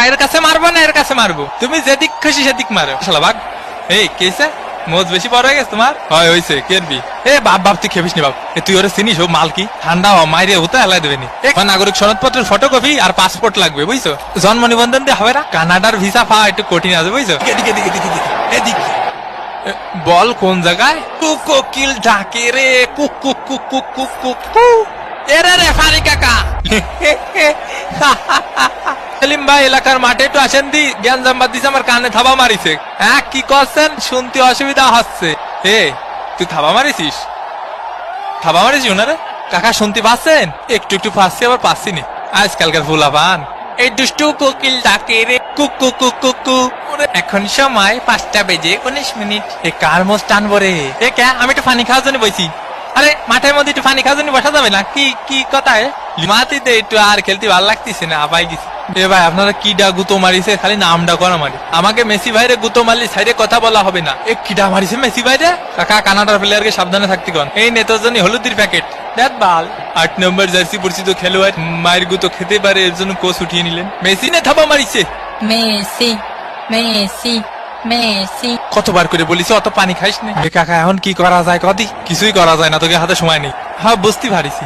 এর কাছে মারবো না এর কাছে মারবো? তুমি যেদিক খুশি সেদিক মারো শালা বাঘ। এই কেসে মোজ বেশি বড় হয়ে গেছে তোমার? হয় হয়েছে কেরবি। এ বাপ বাপ তুই খেপিস নি বাপ। তুই ওরে চিনিস ও মাল কি? ঠান্ডা হ মাইরে হতে হেলাই দেবেনি। নাগরিক সনদপত্রের ফটোকপি আর পাসপোর্ট লাগবে বুঝছো? জন্ম নিবন্ধন দিয়ে হবে না। কানাডার ভিসা পাওয়া একটু কঠিন আছে বুঝছো? এদিক বল কোন জায়গায়? কোকিল ডাকে রে cook cook cook cook cook cook cook. এরে রে ফারি কাকা। সেলিম ভাই এলাকার মাঠে একটু আসেন দি, জ্ঞান জাম্বাদ দিছে আমার কানে থাবা মারিছে। হ্যাঁ কি করছেন? শুনতে অসুবিধা হচ্ছে। এ তুই থাবা মারিছিস? থাবা মারিস ওনারে? কাকা শুনতে পাচ্ছেন? একটু একটু পাচ্ছি আবার পাচ্ছি নি। আজকালকার ফুলা পান। এই দুষ্টু কোকিল ডাকে রে cook cook cook cook cook. এখন সময় 5টা বেজে 19 মিনিট। এ কার মোষ টানবো রে? এ কে আমি একটু পানি খাওয়ার জন্য বইছি। আরে মাঠের মধ্যে একটু পানি খাওয়ার জন্য বসা যাবে না? কি কি কথা? মাটিতে একটু আর খেলতে ভালো লাগতেছে না, আবাই গেছি। এ ভাই আপনারা কিডা গুতো মারিছে? খালি নামটা করা মারি। আমাকে মেসি ভাইরে গুতো মারলি সাইডে কথা বলা হবে না। এ কিডা মারিছে মেসি ভাইরে? কাকা কানাডার প্লেয়ারকে সাবধানে থাকতে কন। এই নেতার হলুদির প্যাকেট দেখ বাল। 8 নম্বর জার্সি পরিচিত খেলোয়াড় মায়ের গুতো খেতে পারে এর জন্য কোচ উঠিয়ে নিলেন। মেসি নে থাবা মারিছে। Messi Messi Messi. কতবার করে বলিস অত পানি খাইস না। কাকা এখন কি করা যায়? কদি কিছুই করা যায় না, তোকে হাতে সময় নেই। হ্যাঁ বুঝতে পারিছি।